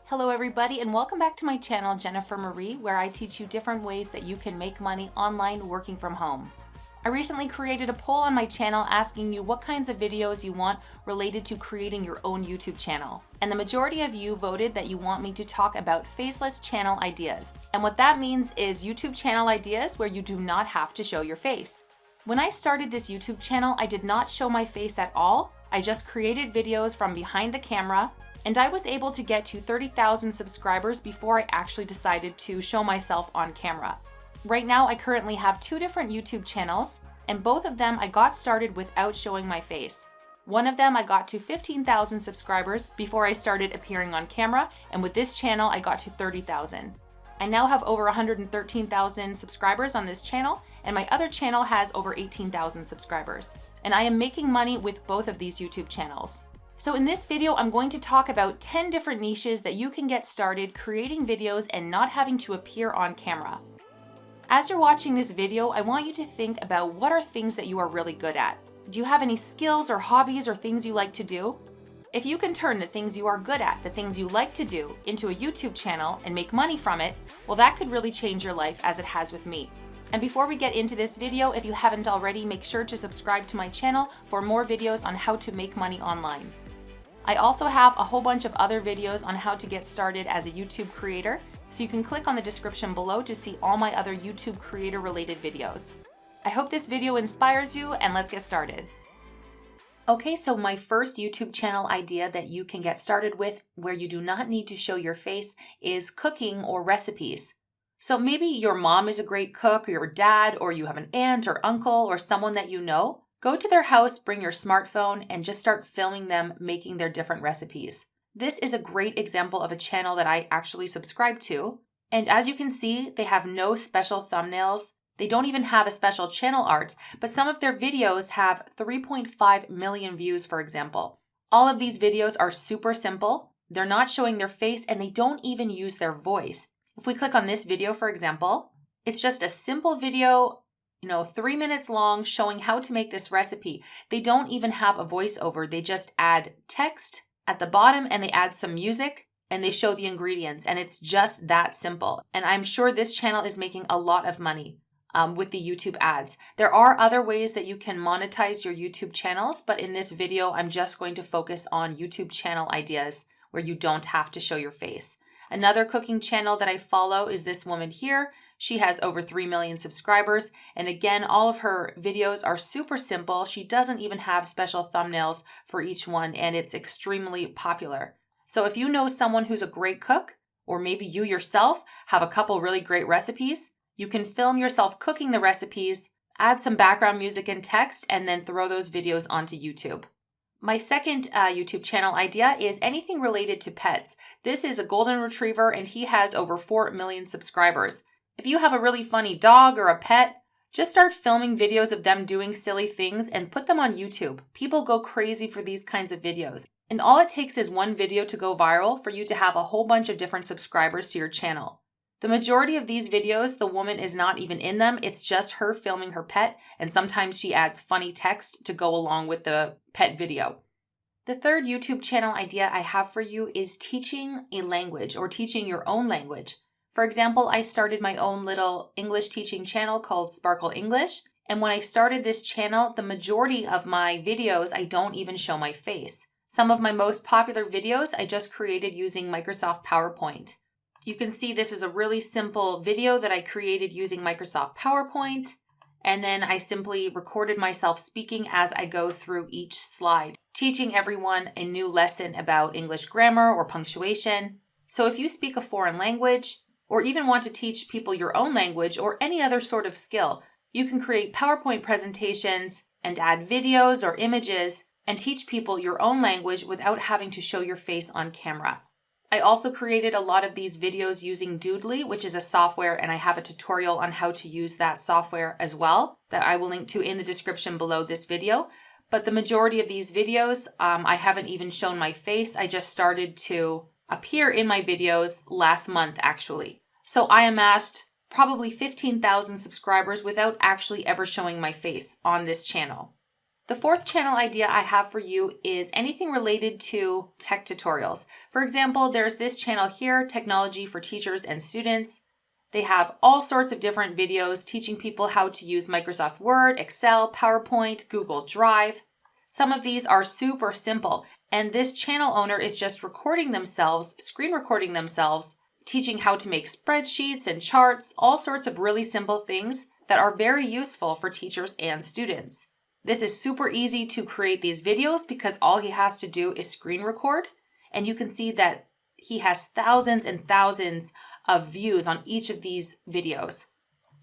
Hello everybody and welcome back to my channel Jennifer Marie, where I teach you different ways that you can make money online working from home. I recently created a poll on my channel asking you what kinds of videos you want related to creating your own YouTube channel. And the majority of you voted that you want me to talk about faceless channel ideas. And what that means is YouTube channel ideas where you do not have to show your face. When I started this YouTube channel, I did not show my face at all. I just created videos from behind the camera, and I was able to get to 30,000 subscribers before I actually decided to show myself on camera. Right now, I currently have two different YouTube channels, and both of them I got started without showing my face. One of them I got to 15,000 subscribers before I started appearing on camera, and with this channel I got to 30,000. I now have over 113,000 subscribers on this channel, and my other channel has over 18,000 subscribers. And I am making money with both of these YouTube channels. So in this video, I'm going to talk about 10 different niches that you can get started creating videos and not having to appear on camera. As you're watching this video, I want you to think about what are things that you are really good at. Do you have any skills or hobbies or things you like to do? If you can turn the things you are good at, the things you like to do, into a YouTube channel and make money from it, well, that could really change your life as it has with me. And before we get into this video, if you haven't already, make sure to subscribe to my channel for more videos on how to make money online. I also have a whole bunch of other videos on how to get started as a YouTube creator, so you can click on the description below to see all my other YouTube creator related videos. I hope this video inspires you, and let's get started. Okay, so my first YouTube channel idea that you can get started with where you do not need to show your face is cooking or recipes. So maybe your mom is a great cook, or your dad, or you have an aunt or uncle or someone that you know. Go to their house, bring your smartphone, and just start filming them making their different recipes. This is a great example of a channel that I actually subscribe to. And as you can see, they have no special thumbnails. They don't even have a special channel art, but some of their videos have 3.5 million views, for example. All of these videos are super simple. They're not showing their face, and they don't even use their voice. If we click on this video, for example, it's just a simple video, 3 minutes long, showing how to make this recipe. They don't even have a voiceover. They just add text at the bottom and they add some music and they show the ingredients, and it's just that simple. And I'm sure this channel is making a lot of money with the YouTube ads. There are other ways that you can monetize your YouTube channels, but in this video, I'm just going to focus on YouTube channel ideas where you don't have to show your face. Another cooking channel that I follow is this woman here. She has over 3 million subscribers. And again, all of her videos are super simple. She doesn't even have special thumbnails for each one, and it's extremely popular. So if you know someone who's a great cook, or maybe you yourself have a couple really great recipes, you can film yourself cooking the recipes, add some background music and text, and then throw those videos onto YouTube. My second YouTube channel idea is anything related to pets. This is a golden retriever, and he has over 4 million subscribers. If you have a really funny dog or a pet, just start filming videos of them doing silly things and put them on YouTube. People go crazy for these kinds of videos. And all it takes is one video to go viral for you to have a whole bunch of different subscribers to your channel. The majority of these videos, the woman is not even in them. It's just her filming her pet, and sometimes she adds funny text to go along with the pet video. The third YouTube channel idea I have for you is teaching a language or teaching your own language. For example, I started my own little English teaching channel called Sparkle English. And when I started this channel, the majority of my videos, I don't even show my face. Some of my most popular videos I just created using Microsoft PowerPoint. You can see this is a really simple video that I created using Microsoft PowerPoint. And then I simply recorded myself speaking as I go through each slide, teaching everyone a new lesson about English grammar or punctuation. So if you speak a foreign language, or even want to teach people your own language or any other sort of skill, you can create PowerPoint presentations and add videos or images and teach people your own language without having to show your face on camera. I also created a lot of these videos using Doodly, which is a software, and I have a tutorial on how to use that software as well that I will link to in the description below this video. But the majority of these videos, I haven't even shown my face. I just started to appear in my videos last month, actually. So I amassed probably 15,000 subscribers without actually ever showing my face on this channel. The fourth channel idea I have for you is anything related to tech tutorials. For example, there's this channel here, Technology for Teachers and Students. They have all sorts of different videos teaching people how to use Microsoft Word, Excel, PowerPoint, Google Drive. Some of these are super simple, and this channel owner is just recording themselves, screen recording themselves, teaching how to make spreadsheets and charts, all sorts of really simple things that are very useful for teachers and students. This is super easy to create these videos because all he has to do is screen record, and you can see that he has thousands and thousands of views on each of these videos.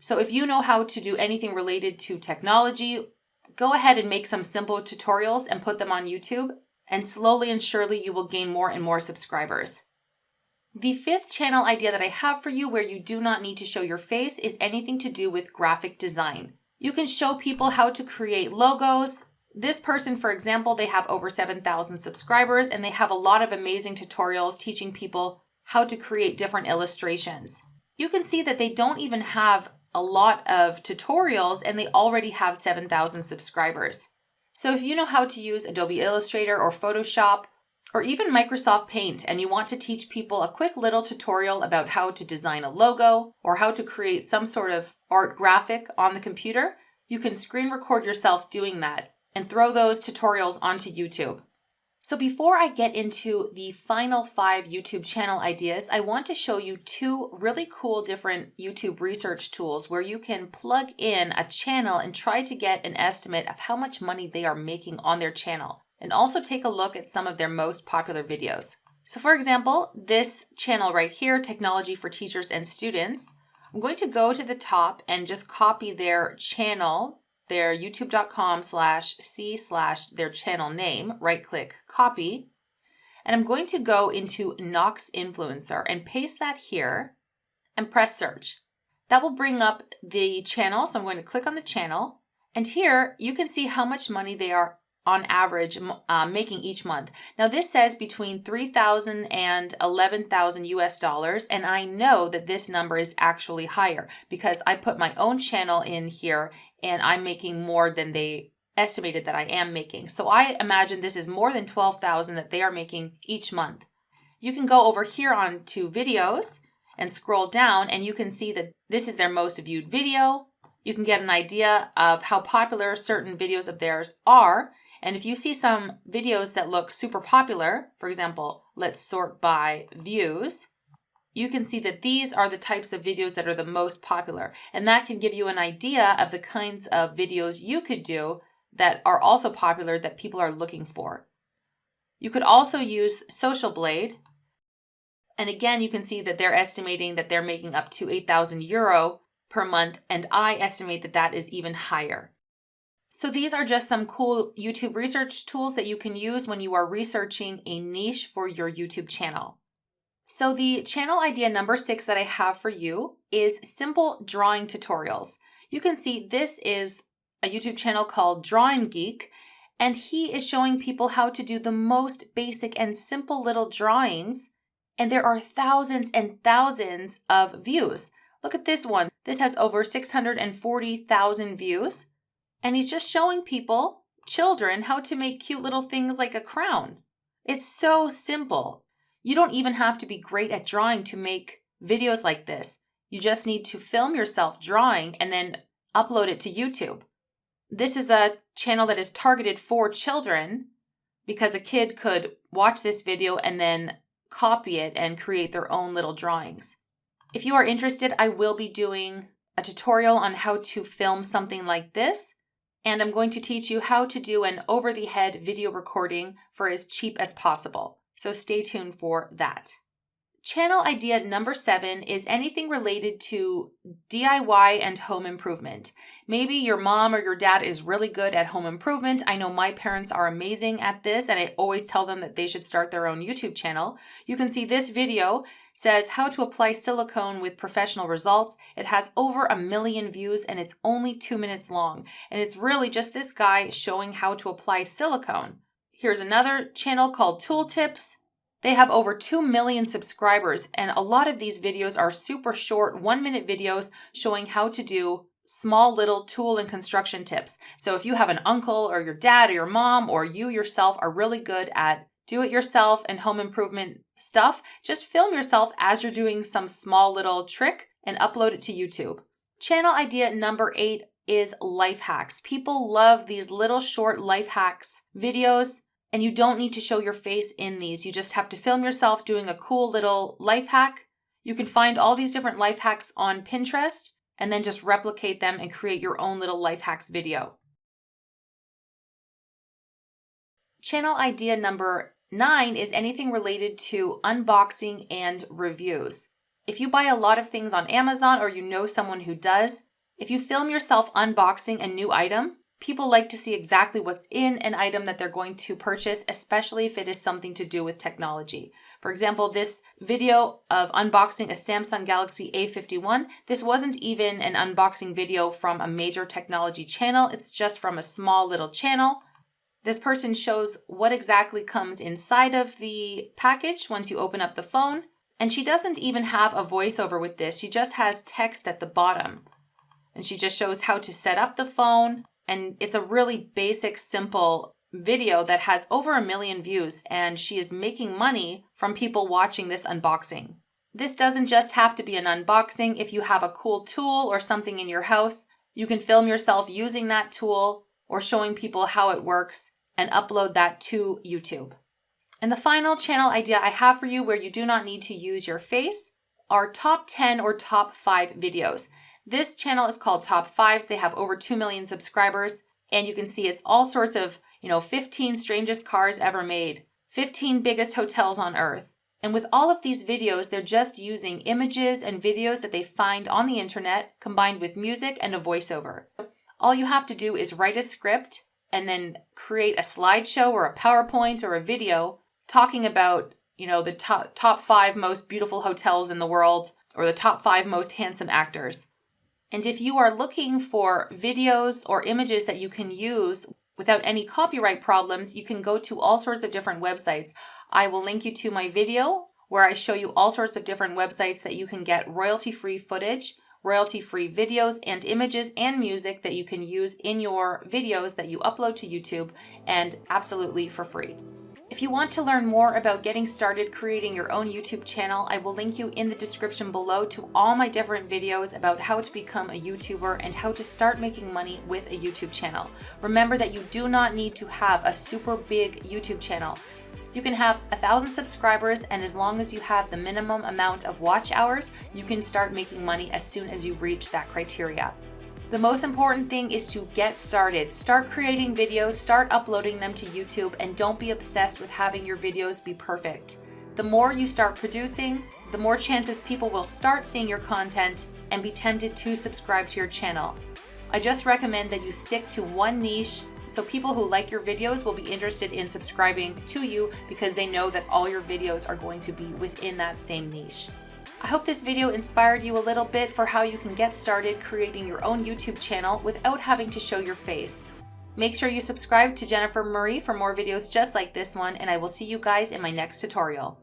So if you know how to do anything related to technology, go ahead and make some simple tutorials and put them on YouTube, and slowly and surely you will gain more and more subscribers. The fifth channel idea that I have for you where you do not need to show your face is anything to do with graphic design. You can show people how to create logos. This person, for example, they have over 7,000 subscribers and they have a lot of amazing tutorials teaching people how to create different illustrations. You can see that they don't even have a lot of tutorials and they already have 7,000 subscribers. So if you know how to use Adobe Illustrator or Photoshop or even Microsoft Paint and you want to teach people a quick little tutorial about how to design a logo or how to create some sort of art graphic on the computer, you can screen record yourself doing that and throw those tutorials onto YouTube. So before I get into the final 5 YouTube channel ideas, I want to show you 2 really cool different YouTube research tools where you can plug in a channel and try to get an estimate of how much money they are making on their channel, and also take a look at some of their most popular videos. So for example, this channel right here, Technology for Teachers and Students, I'm going to go to the top and just copy their channel, their youtube.com/c/their channel name, right click, copy, and I'm going to go into Knox Influencer and paste that here and press search. That will bring up the channel, so I'm going to click on the channel, and here you can see how much money they are on average making each month. Now this says between $3,000 and $11,000 US, and I know that this number is actually higher because I put my own channel in here and I'm making more than they estimated that I am making. So I imagine this is more than $12,000 that they are making each month. You can go over here on to videos and scroll down and you can see that this is their most viewed video. You can get an idea of how popular certain videos of theirs are. And if you see some videos that look super popular, for example, let's sort by views, you can see that these are the types of videos that are the most popular. And that can give you an idea of the kinds of videos you could do that are also popular that people are looking for. You could also use Social Blade. And again, you can see that they're estimating that they're making up to €8,000 per month. And I estimate that that is even higher. So these are just some cool YouTube research tools that you can use when you are researching a niche for your YouTube channel. So the channel idea number 6 that I have for you is simple drawing tutorials. You can see this is a YouTube channel called Drawing Geek, and he is showing people how to do the most basic and simple little drawings, and there are thousands and thousands of views. Look at this one. This has over 640,000 views. And he's just showing people, children, how to make cute little things like a crown. It's so simple. You don't even have to be great at drawing to make videos like this. You just need to film yourself drawing and then upload it to YouTube. This is a channel that is targeted for children because a kid could watch this video and then copy it and create their own little drawings. If you are interested, I will be doing a tutorial on how to film something like this. And I'm going to teach you how to do an over-the-head video recording for as cheap as possible. So stay tuned for that. Channel idea number 7 is anything related to DIY and home improvement. Maybe your mom or your dad is really good at home improvement. I know my parents are amazing at this, and I always tell them that they should start their own YouTube channel. You can see this video says how to apply silicone with professional results. It has over 1 million views and it's only 2 minutes long. And it's really just this guy showing how to apply silicone. Here's another channel called Tool Tips. They have over 2 million subscribers, and a lot of these videos are super short 1-minute videos showing how to do small little tool and construction tips. So if you have an uncle or your dad or your mom or you yourself are really good at do-it-yourself and home improvement stuff, just film yourself as you're doing some small little trick and upload it to YouTube. Channel idea number 8 is life hacks. People love these little short life hacks videos, and you don't need to show your face in these. You just have to film yourself doing a cool little life hack. You can find all these different life hacks on Pinterest and then just replicate them and create your own little life hacks video. Channel idea number 9 is anything related to unboxing and reviews. If you buy a lot of things on Amazon or you know someone who does, if you film yourself unboxing a new item, people like to see exactly what's in an item that they're going to purchase, especially if it is something to do with technology. For example, this video of unboxing a Samsung Galaxy A51, this wasn't even an unboxing video from a major technology channel. It's just from a small little channel. This person shows what exactly comes inside of the package once you open up the phone. And she doesn't even have a voiceover with this. She just has text at the bottom. And she just shows how to set up the phone. And it's a really basic, simple video that has over 1 million views. And she is making money from people watching this unboxing. This doesn't just have to be an unboxing. If you have a cool tool or something in your house, you can film yourself using that tool or showing people how it works and upload that to YouTube. And the final channel idea I have for you where you do not need to use your face are top 10 or top 5 videos. This channel is called Top 5s. They have over 2 million subscribers. And you can see it's all sorts of, 15 strangest cars ever made, 15 biggest hotels on earth. And with all of these videos, they're just using images and videos that they find on the internet combined with music and a voiceover. All you have to do is write a script and then create a slideshow or a PowerPoint or a video talking about, the top 5 most beautiful hotels in the world or the top 5 most handsome actors. And if you are looking for videos or images that you can use without any copyright problems, you can go to all sorts of different websites. I will link you to my video where I show you all sorts of different websites that you can get royalty-free footage, royalty-free videos and images and music that you can use in your videos that you upload to YouTube, and absolutely for free. If you want to learn more about getting started creating your own YouTube channel, I will link you in the description below to all my different videos about how to become a YouTuber and how to start making money with a YouTube channel. Remember that you do not need to have a super big YouTube channel. You can have 1,000 subscribers, and as long as you have the minimum amount of watch hours, you can start making money as soon as you reach that criteria. The most important thing is to get started. Start creating videos, start uploading them to YouTube, and don't be obsessed with having your videos be perfect. The more you start producing, the more chances people will start seeing your content and be tempted to subscribe to your channel. I just recommend that you stick to one niche so people who like your videos will be interested in subscribing to you because they know that all your videos are going to be within that same niche. I hope this video inspired you a little bit for how you can get started creating your own YouTube channel without having to show your face. Make sure you subscribe to Jennifer Marie for more videos just like this one, and I will see you guys in my next tutorial.